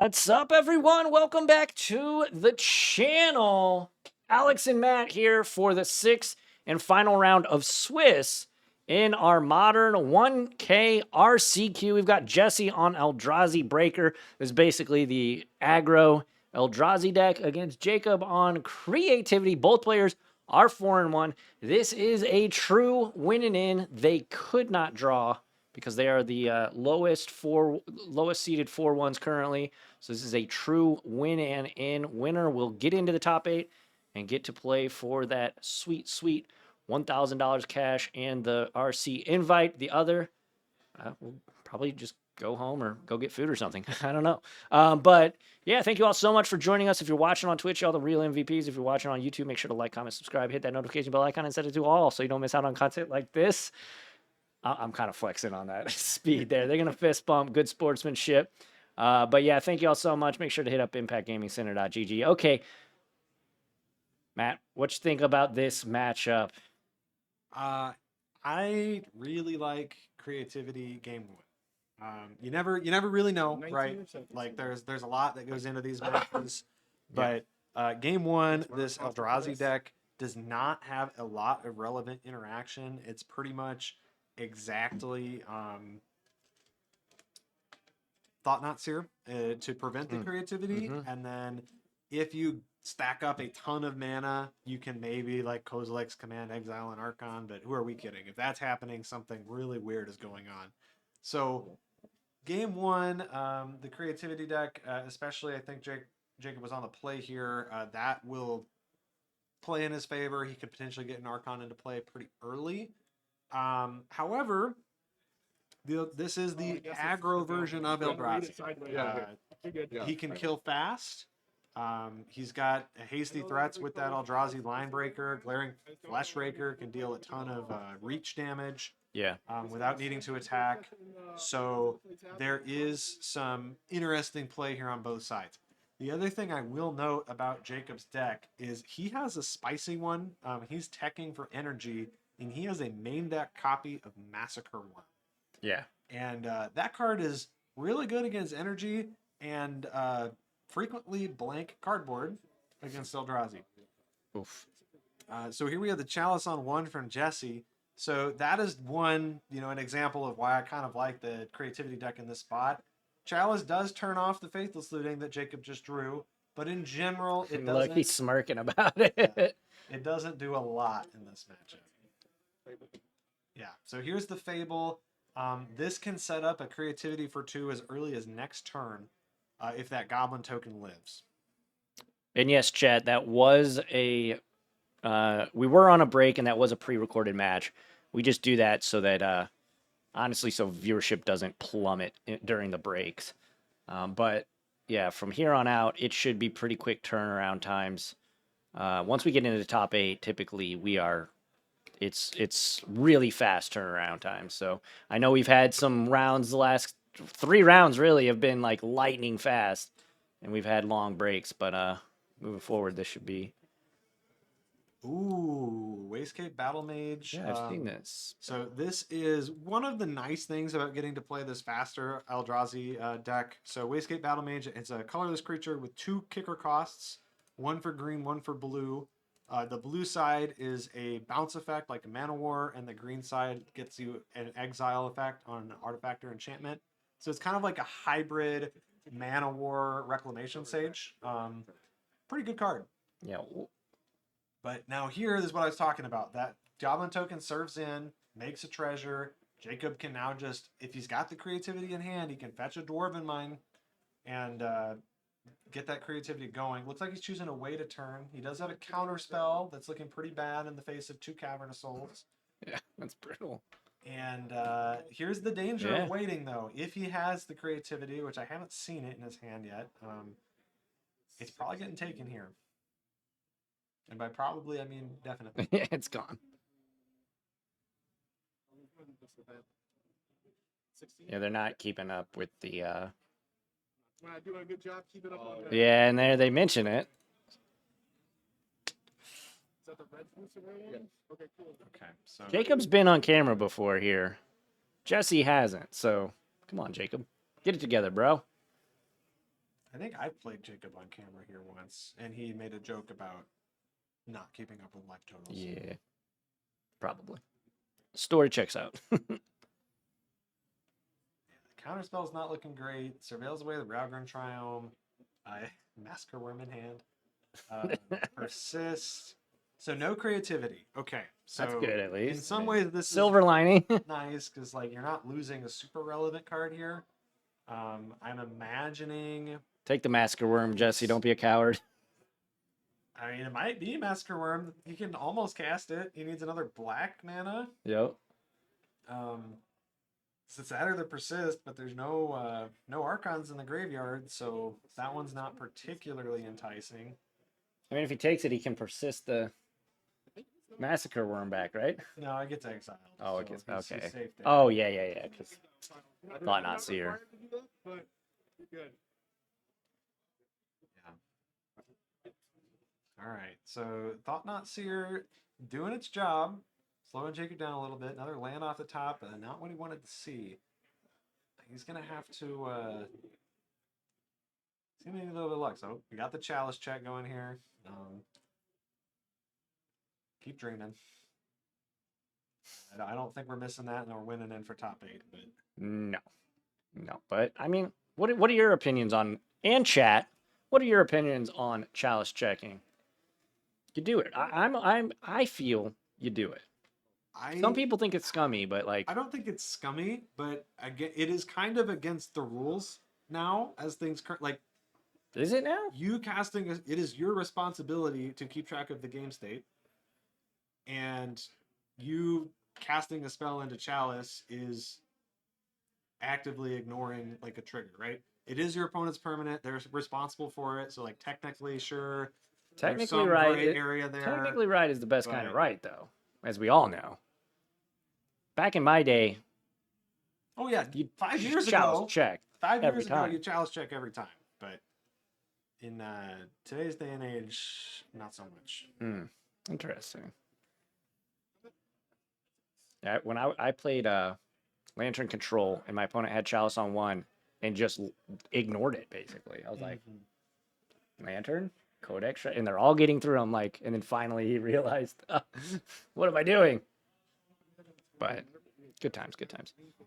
What's up, everyone? Welcome back to the channel. Alex and Matt here for the sixth and final round of Swiss in our Modern 1K RCQ. We've got Jesse on Eldrazi Breaker. This is basically the aggro Eldrazi deck against Jacob on Creativity. Both players are 4-1. This is a true winning in. They could not draw because they are the lowest seeded 4-1s currently. So this is a true win and in. Winner will get into the top 8 and get to play for that sweet, sweet $1,000 cash and the RC invite. The other will probably just go home or go get food or something. I don't know. But yeah, thank you all so much for joining us. If you're watching on Twitch, y'all the real MVPs. If you're watching on YouTube, make sure to like, comment, subscribe, hit that notification bell icon and set it to all so you don't miss out on content like this. I'm kind of flexing on that speed there. They're going to fist bump. Good sportsmanship. But yeah, thank you all so much. Make sure to hit up impactgamingcenter.gg. Okay, Matt, what you think about this matchup? I really like Creativity game one. You never really know, right? Like there's a lot that goes into these matches, but game one, this Eldrazi deck does not have a lot of relevant interaction. It's pretty much exactly Thought-Knot Seer to prevent the creativity, and then if you stack up a ton of mana, you can maybe like Kozilek's Command, Exile, and Archon, but who are we kidding? If that's happening, something really weird is going on. So game one, the Creativity deck, especially I think Jacob was on the play here, that will play in his favor. He could potentially get an Archon into play pretty early. However, this is the aggro version of Eldrazi. He can kill fast. He's got hasty threats with that Eldrazi Line Breaker. Glaring Flesh Raker can deal a ton of reach damage. Yeah. Without needing to attack. So there is some interesting play here on both sides. The other thing I will note about Jacob's deck is he has a spicy one. He's teching for energy, and he has a main deck copy of Massacre Worm. Yeah. And that card is really good against energy and frequently blank cardboard against Eldrazi. Oof. So here we have the Chalice on 1 from Jesse. So that is one, an example of why I kind of like the Creativity deck in this spot. Chalice does turn off the Faithless Looting that Jacob just drew, but in general, it doesn't. Look, he's smirking about it. It doesn't do a lot in this matchup. Yeah, so here's the Fable. This can set up a Creativity for 2 as early as next turn if that Goblin token lives. And yes, chat, that was a... we were on a break, and that was a pre-recorded match. We just do that so that... honestly, so viewership doesn't plummet during the breaks. But yeah, from here on out, it should be pretty quick turnaround times. Once we get into the top 8, typically it's really fast turnaround time. So I know we've had some rounds, the last 3 rounds really have been like lightning fast, and we've had long breaks. But moving forward, this should be. Ooh, Wastecape Battle Mage. Yeah, I've seen this. So this is one of the nice things about getting to play this faster Eldrazi deck. So Wastecape Battle Mage, it's a colorless creature with 2 kicker costs, 1 for green, 1 for blue. The blue side is a bounce effect like a Mana War, and the green side gets you an exile effect on an artifact or enchantment. So it's kind of like a hybrid Mana War Reclamation Sage. Pretty good card. Yeah. But now here is what I was talking about. That Goblin token serves in, makes a treasure. Jacob can now just, if he's got the Creativity in hand, he can fetch a Dwarven Mine and get that Creativity going. Looks like he's choosing a way to turn. He does have a counter spell that's looking pretty bad in the face of 2 Cavernous Souls. Yeah, that's brutal. And here's the danger of waiting, though. If he has the Creativity, which I haven't seen it in his hand yet, it's probably getting taken here. And by probably, I mean definitely. It's gone. Yeah, they're not keeping up with the... doing a good job keeping up on that. Yeah, and there they mention it. Is that the red one? Okay, cool. Okay, so Jacob's been on camera before here. Jesse hasn't, so come on, Jacob. Get it together, bro. I think I played Jacob on camera here once, and he made a joke about not keeping up with life totals. Yeah, probably. Story checks out. Counterspell's not looking great. Surveils away the Ravgrim Triome. Massacre Worm in hand. Persist. So no creativity. Okay. So That's good, at least. in some ways, this Silver lining. is nice because like you're not losing a super relevant card here. I'm imagining. Take the Massacre Worm, Jesse. Don't be a coward. I mean, it might be Massacre Worm. He can almost cast it. He needs another black mana. Yep. It's either the Persist, but there's no Archons in the graveyard, so that one's not particularly enticing. I mean, if he takes it, he can persist the Massacre Worm back, right? No, it gets exiled. Oh, it so gets he's okay. safe there. Oh yeah. Because Thought not seer. But good. All right, so Thought Not Seer doing its job, slowing Jacob down a little bit. Another land off the top, not what he wanted to see. He's gonna have to. He's gonna need a little bit of luck. So we got the Chalice check going here. Keep dreaming. I don't think we're missing that, and we're winning in for top 8. But no. But I mean, what are your opinions on, and chat? What are your opinions on Chalice checking? You do it. I feel you do it. Some people think it's scummy, but like I don't think it's scummy, but again, it is kind of against the rules now as things like. Is it now? You casting it is your responsibility to keep track of the game state, and you casting a spell into Chalice is actively ignoring like a trigger, right? It is your opponent's permanent. They're responsible for it, so like technically, sure. Technically some right. gray area there. Technically right is the best kind of but- right, though, as we all know. Back in my day, Oh yeah, you 5 years Chalice ago, check 5 every years ago, time. you Chalice check every time. But in today's day and age, not so much. Interesting. Yeah, when I played Lantern Control and my opponent had Chalice on 1 and just ignored it, basically. I was like, Lantern? Codex? And they're all getting through. I'm like, and then finally he realized, what am I doing? But good times.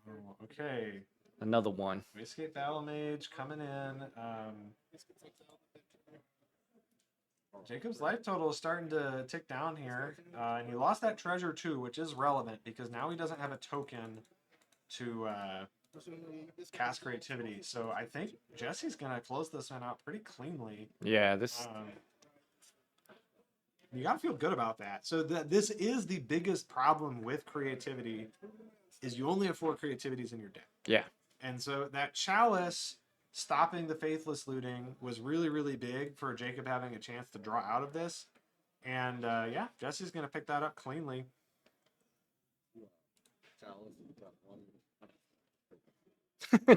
Oh, okay. Another one. Escape Battle Mage coming in. Jacob's life total is starting to tick down here. And he lost that treasure too, which is relevant because now he doesn't have a token to cast creativity. So I think Jesse's going to close this one out pretty cleanly. Yeah, this. You got to feel good about that. So this is the biggest problem with creativity is you only have 4 creativities in your deck. Yeah. And so that Chalice stopping the Faithless looting was really, really big for Jacob having a chance to draw out of this. And yeah, Jesse's going to pick that up cleanly.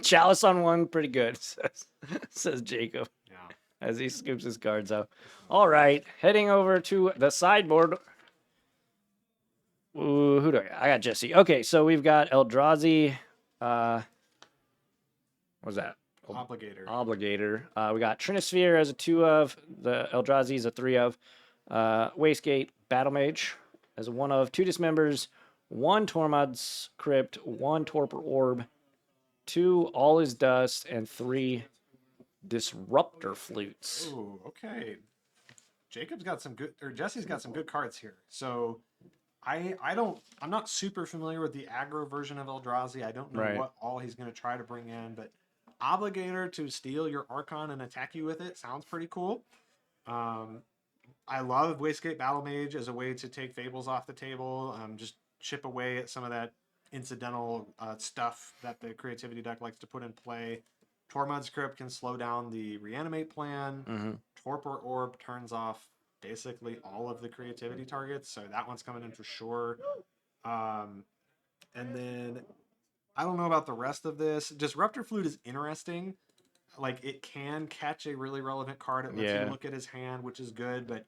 Chalice on 1, pretty good, says Jacob. Yeah. As he scoops his cards out. All right, heading over to the sideboard. Ooh, who do I got? I got Jesse. Okay, so we've got Eldrazi. What was that? Obligator. We got Trinisphere as a 2 of. The Eldrazi is a 3 of. Wastegate Battle Mage as a 1 of. 2 Dismembers, 1 Tormod's Crypt, 1 Torpor Orb, 2 All Is Dust, and 3 Disruptor Flutes. Ooh, okay. Jesse's got some good cards here. So I'm not super familiar with the aggro version of Eldrazi. I don't know what all he's going to try to bring in, but Obligator to steal your Archon and attack you with it sounds pretty cool. I love Wastegate Battle Mage as a way to take Fables off the table, just chip away at some of that incidental stuff that the creativity deck likes to put in play. Tormod's Crypt can slow down the reanimate plan. Torpor Orb turns off basically all of the creativity targets, so that one's coming in for sure. And then I don't know about the rest of this. Disruptor Flute is interesting. Like, it can catch a really relevant card. It lets you look at his hand, which is good, but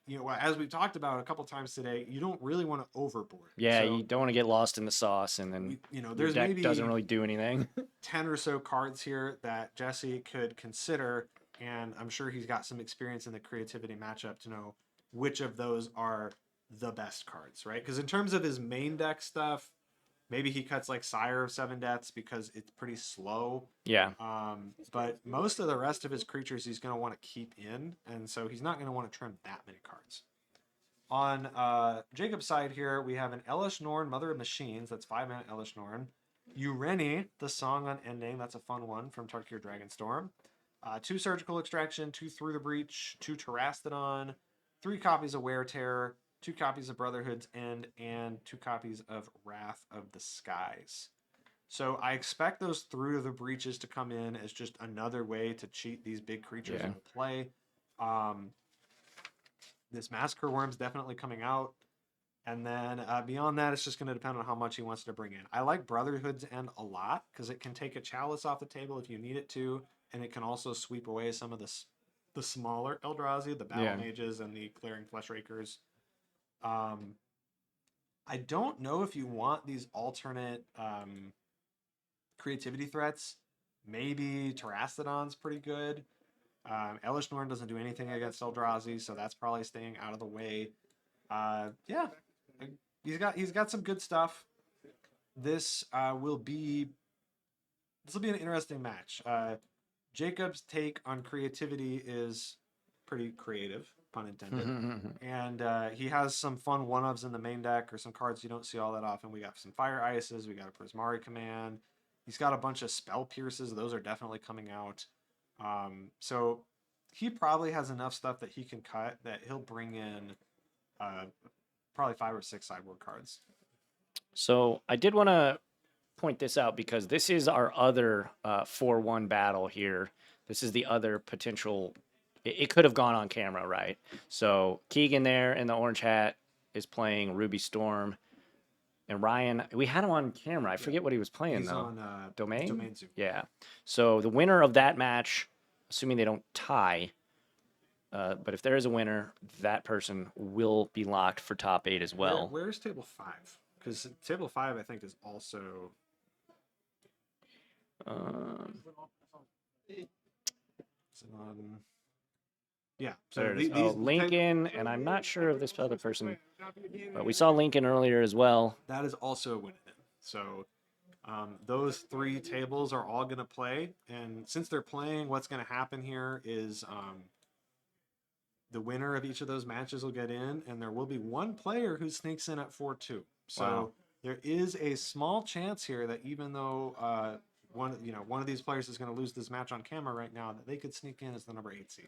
you know, as we've talked about a couple times today, you don't really want to overboard. Yeah, so, you don't want to get lost in the sauce, and then there's your deck maybe doesn't really do anything. 10 or so cards here that Jesse could consider. and I'm sure he's got some experience in the creativity matchup to know which of those are the best cards, right? Because in terms of his main deck stuff, maybe he cuts like Sire of Seven Deaths because it's pretty slow. Yeah. But most of the rest of his creatures he's going to want to keep in, and so he's not going to want to trim that many cards. On Jacob's side here, we have an Elish Norn, Mother of Machines. That's 5-mana Elish Norn. Ureni, the Song Unending. That's a fun one from Tarkir Dragonstorm. 2 Surgical Extraction, 2 Through the Breach, 2 Terastodon, 3 copies of Wear Terror, 2 copies of Brotherhood's End, and 2 copies of Wrath of the Skies. So I expect those Through the Breaches to come in as just another way to cheat these big creatures into play. This Massacre Worm's definitely coming out. And then beyond that, it's just going to depend on how much he wants to bring in. I like Brotherhood's End a lot because it can take a Chalice off the table if you need it to, and it can also sweep away some of the smaller Eldrazi, the Battle Mages and the Clearing Fleshrakers. I don't know if you want these alternate creativity threats. Maybe Terastodon's pretty good. Elish Norn doesn't do anything against Eldrazi, so that's probably staying out of the way. Yeah, he's got some good stuff. This will be an interesting match. Jacob's take on creativity is pretty creative, pun intended, and he has some fun one-ofs in the main deck or some cards you don't see all that often. We got some Fire Ices, we got a Prismari Command. He's got a bunch of Spell Pierces; those are definitely coming out. So he probably has enough stuff that he can cut that he'll bring in probably 5 or 6 sideboard cards. So I did want to point this out because this is our other 4-1 battle here. This is the other potential. It could have gone on camera, right? So Keegan there in the orange hat is playing Ruby Storm. And Ryan, we had him on camera. I forget what he was playing, He's though. on Domain? Domain Zoo. Yeah. So the winner of that match, assuming they don't tie, but if there is a winner, that person will be locked for top 8 as well. Where's table 5? Because table 5, I think, is also. Yeah. So there it is. Lincoln, and I'm not sure of this other person, but we saw Lincoln earlier as well. That is also winning it. So those 3 tables are all going to play, and since they're playing, what's going to happen here is the winner of each of those matches will get in, and there will be one player who sneaks in at 4-2. So there is a small chance here that even though one of these players is going to lose this match on camera right now, that they could sneak in as the number 8 seed.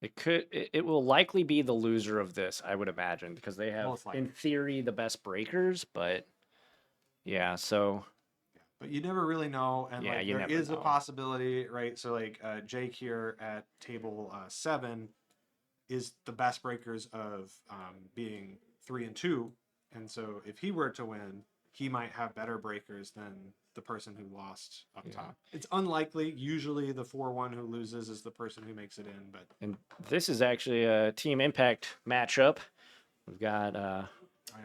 It will likely be the loser of this, I would imagine, because they have, in theory, the best breakers. But yeah, so. But you never really know, and there is a possibility, right? So Jake here at table 7 is the best breakers of being 3 and 2, and so if he were to win, he might have better breakers than the person who lost up top. It's unlikely. Usually the 4-1 who loses is the person who makes it in. And this is actually a Team Impact matchup. We've got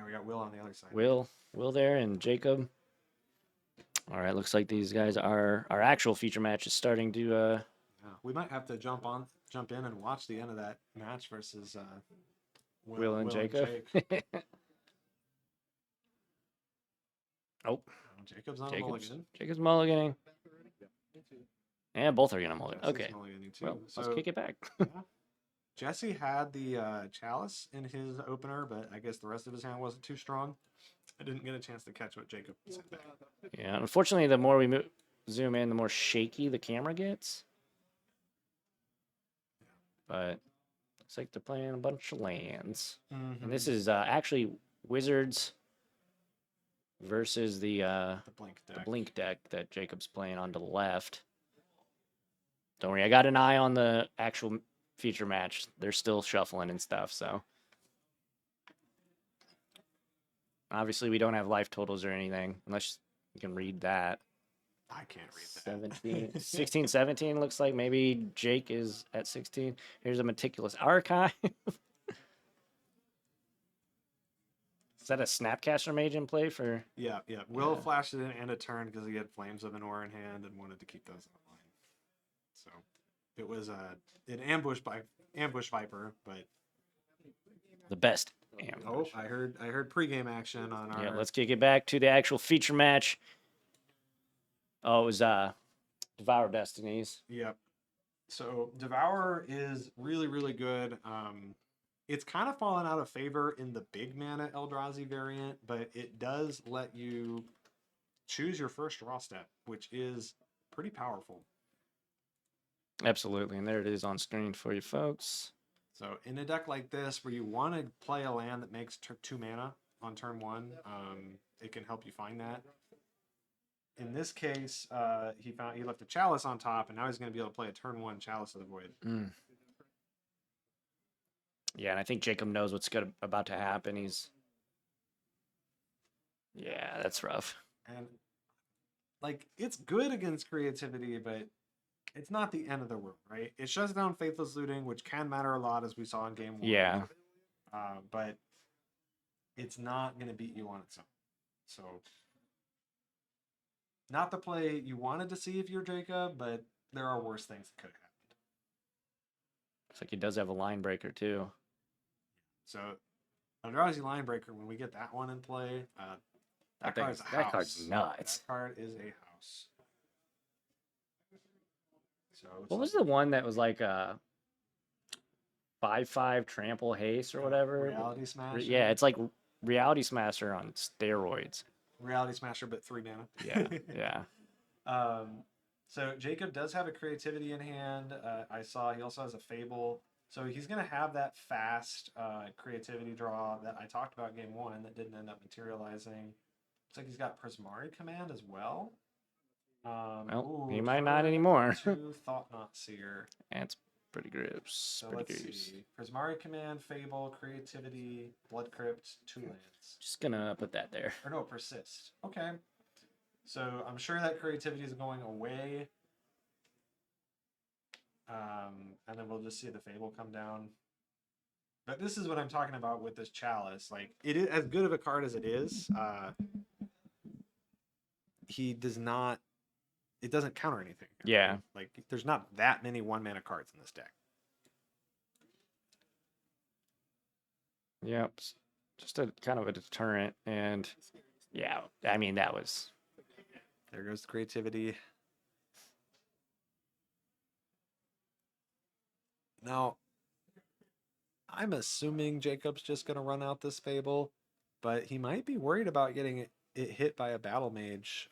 we got Will on the other side. Will there and Jacob. All right, looks like these guys are our actual feature match is starting to. We might have to jump in and watch the end of that match versus Will and Jacob. Oh. Jacob's on a mulligan. Jacob's mulliganing. And both are going to mulligan. Okay. Well, so, let's kick it back. Jesse had the Chalice in his opener, but I guess the rest of his hand wasn't too strong. I didn't get a chance to catch what Jacob said back. Yeah, unfortunately, the more we zoom in, the more shaky the camera gets. But looks like they're playing a bunch of lands. And this is actually Wizards versus the blink deck that Jacob's playing on to the left. Don't worry, I got an eye on the actual feature match. They're still shuffling and stuff, so. Obviously, we don't have life totals or anything, unless you can read that. I can't read that. 16, 17 looks like maybe Jake is at 16. Here's a Meticulous Archive. Is that a Snapcaster Mage in play for? Yeah. Will flashed it in and a turn because he had Flames of Anor in hand and wanted to keep those in the line. So, It was an ambush viper, but The best. oh, I heard pregame action on our. Yeah, let's kick it back to the actual feature match. Oh, it was Devour Destinies. Yep. So Devour is really, really good. It's kind of fallen out of favor in the big mana Eldrazi variant, but it does let you choose your first draw step, which is pretty powerful. Absolutely, and there it is on screen for you folks. So in a deck like this, where you want to play a land that makes 2 mana on turn 1, it can help you find that. In this case, he left a Chalice on top, and now he's going to be able to play a turn 1 Chalice of the Void. Yeah, and I think Jacob knows what's about to happen. Yeah, that's rough. And like, it's good against creativity, but it's not the end of the world, right? It shuts down Faithless Looting, which can matter a lot, as we saw in game 1. Yeah. But it's not going to beat you on its own. So, not the play you wanted to see if you're Jacob, but there are worse things that could have happened. Looks like he does have a line breaker too. So, Eldrazi line breaker, when we get that one in play, that card's a house. That card's nuts. That card is a house. So what was the one that was like a 5/5 trample haste or whatever? Reality Smasher? Yeah, it's like Reality Smasher on steroids. Reality Smasher, but 3 mana. Yeah, yeah. So Jacob does have a creativity in hand. I saw he also has a Fable. So he's going to have that fast creativity draw that I talked about in game 1 that didn't end up materializing. Looks like he's got Prismari Command as well. Well, he might not anymore. 2 Thought-Knot Seer. That's pretty gross. So let's see. Prismari Command, Fable, Creativity, Blood Crypt, 2 lands. Just gonna put that there. Or no, Persist. Okay. So I'm sure that creativity is going away. And then we'll just see the Fable come down. But this is what I'm talking about with this Chalice. Like, it is as good of a card as it is. He does not. It doesn't counter anything. Yeah. Like, there's not that many 1-mana cards in this deck. Yep. Just a kind of a deterrent. And yeah, I mean, that was. There goes the creativity. Now, I'm assuming Jacob's just going to run out this Fable, but he might be worried about getting it hit by a Battle Mage,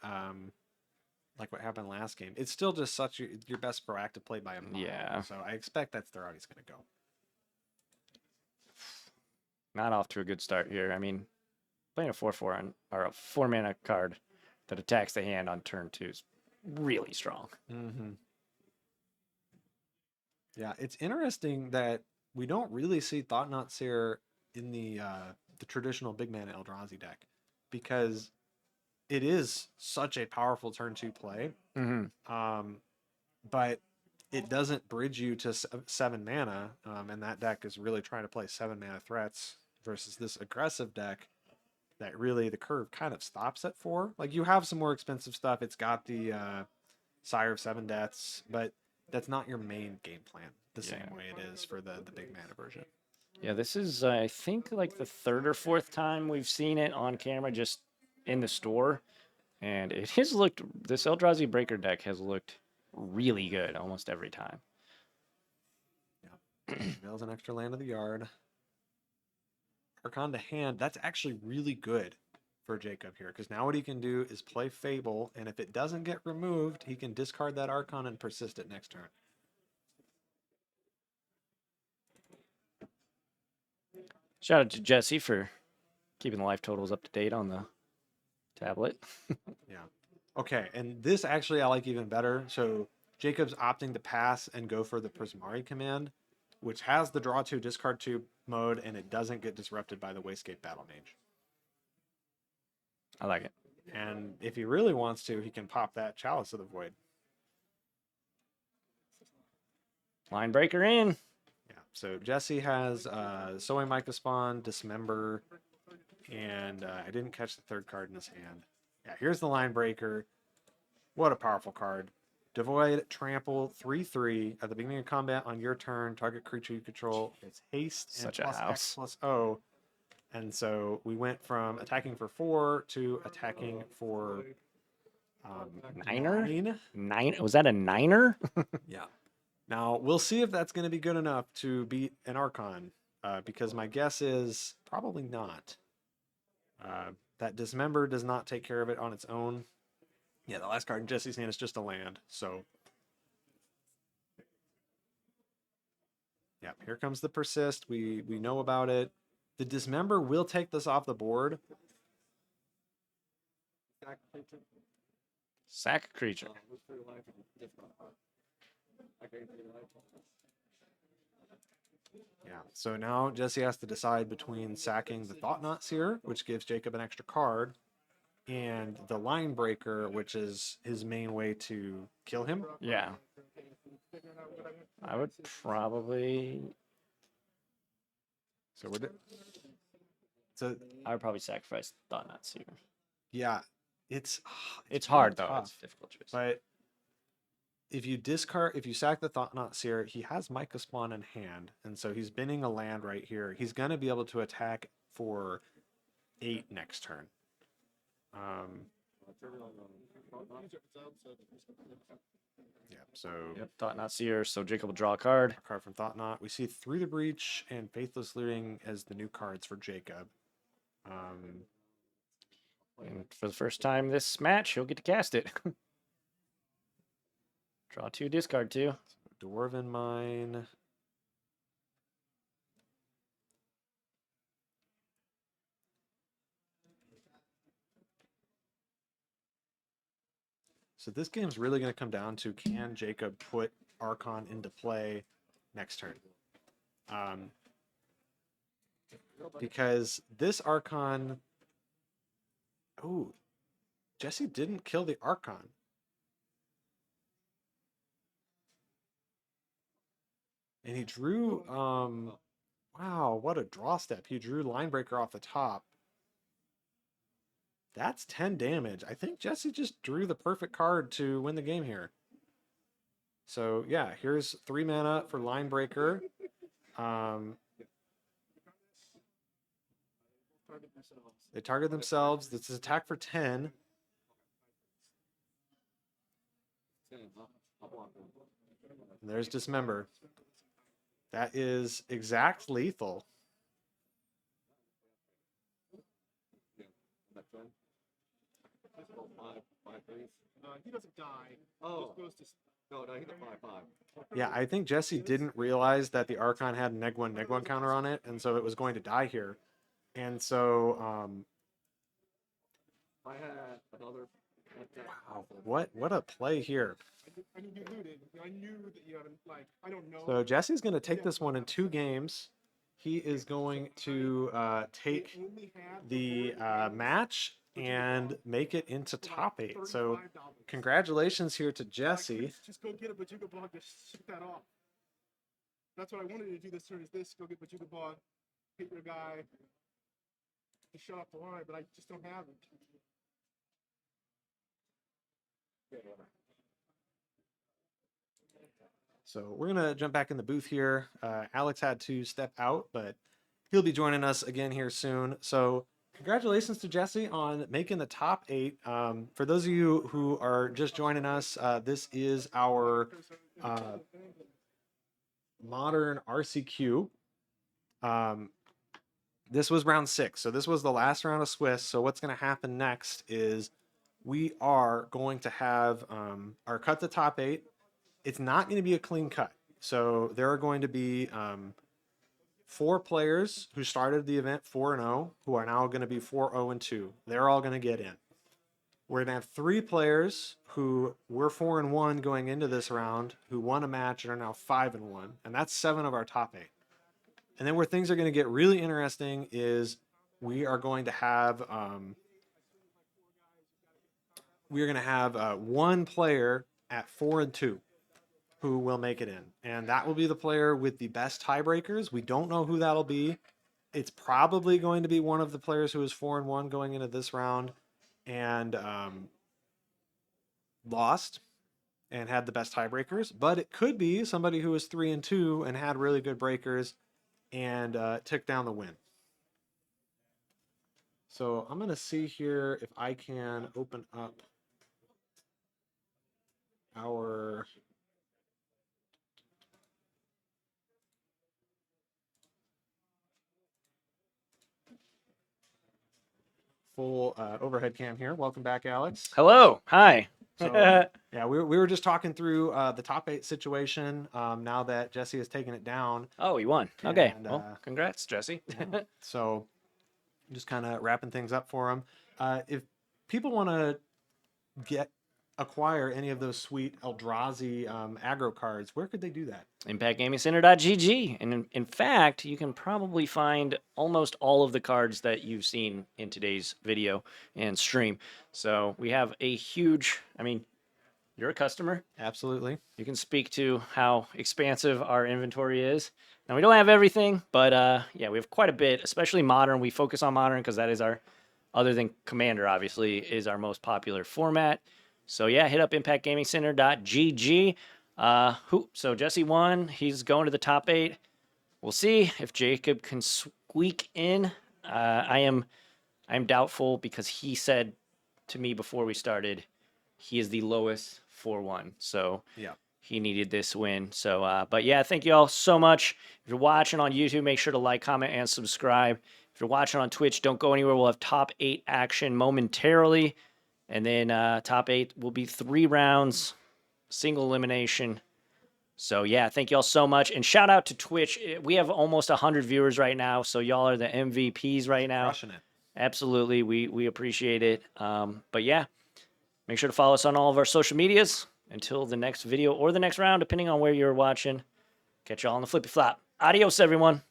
like what happened last game. It's still just such your best proactive play by a mono. Yeah. So I expect that's the route he's going to go. Not off to a good start here. I mean, playing a 4/4 on or a 4-mana card that attacks the hand on turn 2 is really strong. Mm-hmm. Yeah, it's interesting that we don't really see Thought-Knot Seer in the traditional big mana Eldrazi deck, because it is such a powerful turn 2 play. Mm-hmm. But it doesn't bridge you to 7 mana, and that deck is really trying to play 7 mana threats versus this aggressive deck that really the curve kind of stops at 4. Like, you have some more expensive stuff. It's got the Sire of 7 Deaths, but that's not your main game plan the same way it is for the big mana version. Yeah, this is, I think, like the 3rd or 4th time we've seen it on camera just in the store. And it has looked, this Eldrazi Breaker deck has looked really good almost every time. Yeah. Veil's an extra land of the yard. Archon to hand, that's actually really good for Jacob here, because now what he can do is play Fable, and if it doesn't get removed, he can discard that Archon and persist it next turn. Shout out to Jesse for keeping the life totals up to date on the tablet. Yeah. Okay, and this actually I like even better. So Jacob's opting to pass and go for the Prismari command, which has the draw 2, discard 2 mode, and it doesn't get disrupted by the Wastegate Battle Mage. I like it. And if he really wants to, he can pop that Chalice of the Void. Line breaker in. Yeah, so Jesse has Sowing Micah Spawn, Dismember, and I didn't catch the 3rd card in his hand. Yeah, here's the Line Breaker. What a powerful card. Devoid, trample, 3/3 at the beginning of combat on your turn. Target creature you control gets haste and Such a plus house. X plus O. And so we went from attacking for 4 to attacking for Niner? 9. Nine? Was that a niner? Yeah. Now we'll see if that's going to be good enough to beat an Archon, because my guess is probably not. That Dismember does not take care of it on its own. Yeah, the last card in Jesse's hand is just a land. So, yeah, here comes the Persist. We know about it. The Dismember will take this off the board. Sack a creature. Yeah, so now Jesse has to decide between sacking the Thought-Knot Seer, which gives Jacob an extra card, and the Line Breaker, which is his main way to kill him. Yeah. I would probably. So we're so I would probably sacrifice Thought Knot Seer. yeah, it's hard really though. tough. It's a difficult choice. But if you sack the Thought-Knot Seer, he has Micah Spawn in hand, and so he's binning a land right here. He's going to be able to attack for 8 next turn. Yeah, so Yep, Thought Knot Seer. So Jacob will draw a card. a card from Thought-Knot. We see Through the Breach and Faithless Looting as the new cards for Jacob. And for the first time this match, he'll get to cast it. Draw 2, discard 2. Dwarven Mine. So this game's really going to come down to, can Jacob put Archon into play next turn? Because this Archon... Oh, Jesse didn't kill the Archon. And he drew... wow, what a draw step. He drew Linebreaker off the top. That's 10 damage. I think Jesse just drew the perfect card to win the game here. So, yeah, here's 3 mana for Linebreaker. They target themselves. This is attack for 10. And there's Dismember. That is exact lethal. He doesn't die. Oh. Just goes to No, he's a 5/5. Yeah, I think Jesse didn't realize that the Archon had a neg1 counter on it, and so it was going to die here. And so, I had another. wow, what a play here. I knew you looted. I knew that you had I don't know. So Jesse's going to take this one in 2 games. He is going to take the match and make it into top 8. So congratulations here to Jesse. Just go get a Bajuga Bog to ship that off. That's what I wanted to do this turn, is this. Go get Bajuga Bog, hit your guy, to shut off the line, but I just don't have it. So we're going to jump back in the booth here. Alex had to step out, but he'll be joining us again here soon. So congratulations to Jesse on making the top 8. For those of you who are just joining us, this is our modern RCQ. This was round 6. So this was the last round of Swiss. So what's going to happen next is we are going to have our cut the top 8. It's not going to be a clean cut. So there are going to be 4 players who started the event 4-0, who are now going to be 4-0-2. They're all going to get in. We're going to have 3 players who were 4-1 going into this round, who won a match and are now 5-1, and that's 7 of our top 8. And then where things are going to get really interesting is we are going to have one player at 4-2 who will make it in. And that will be the player with the best tiebreakers. We don't know who that'll be. It's probably going to be one of the players who is 4-1 going into this round and lost. and had the best tiebreakers, but it could be somebody who was 3-2 and had really good breakers and took down the win. So I'm going to see here if I can open up our full overhead cam here. Welcome back, Alex. Hello. Hi. So yeah, we were just talking through the top 8 situation. Now that Jesse has taken it down, Oh, you won. Okay. And, Well, congrats, Jesse. so just kind of wrapping things up for him. If people want to acquire any of those sweet Eldrazi aggro cards, where could they do that? ImpactGamingCenter.gg. And in fact, you can probably find almost all of the cards that you've seen in today's video and stream. So we have a huge, I mean, you're a customer. Absolutely. You can speak to how expansive our inventory is. Now, we don't have everything, but yeah, we have quite a bit, especially Modern. We focus on Modern because that is our, other than Commander, obviously, is our most popular format. So yeah, hit up ImpactGamingCenter.gg. So Jesse won. He's going to the top 8. We'll see if Jacob can squeak in. I'm doubtful because he said to me before we started he is the lowest 4-1. So yeah, he needed this win. So but yeah, thank you all so much. If you're watching on YouTube, make sure to like, comment, and subscribe. If you're watching on Twitch, don't go anywhere. We'll have top 8 action momentarily. And then top 8 will be 3 rounds, single elimination. So, yeah, thank you all so much. And shout out to Twitch. We have almost 100 viewers right now, so y'all are the MVPs right now. crushing it. Absolutely. We appreciate it. But, yeah, make sure to follow us on all of our social medias. Until the next video or the next round, depending on where you're watching. Catch y'all on the flippy flop. Adios, everyone.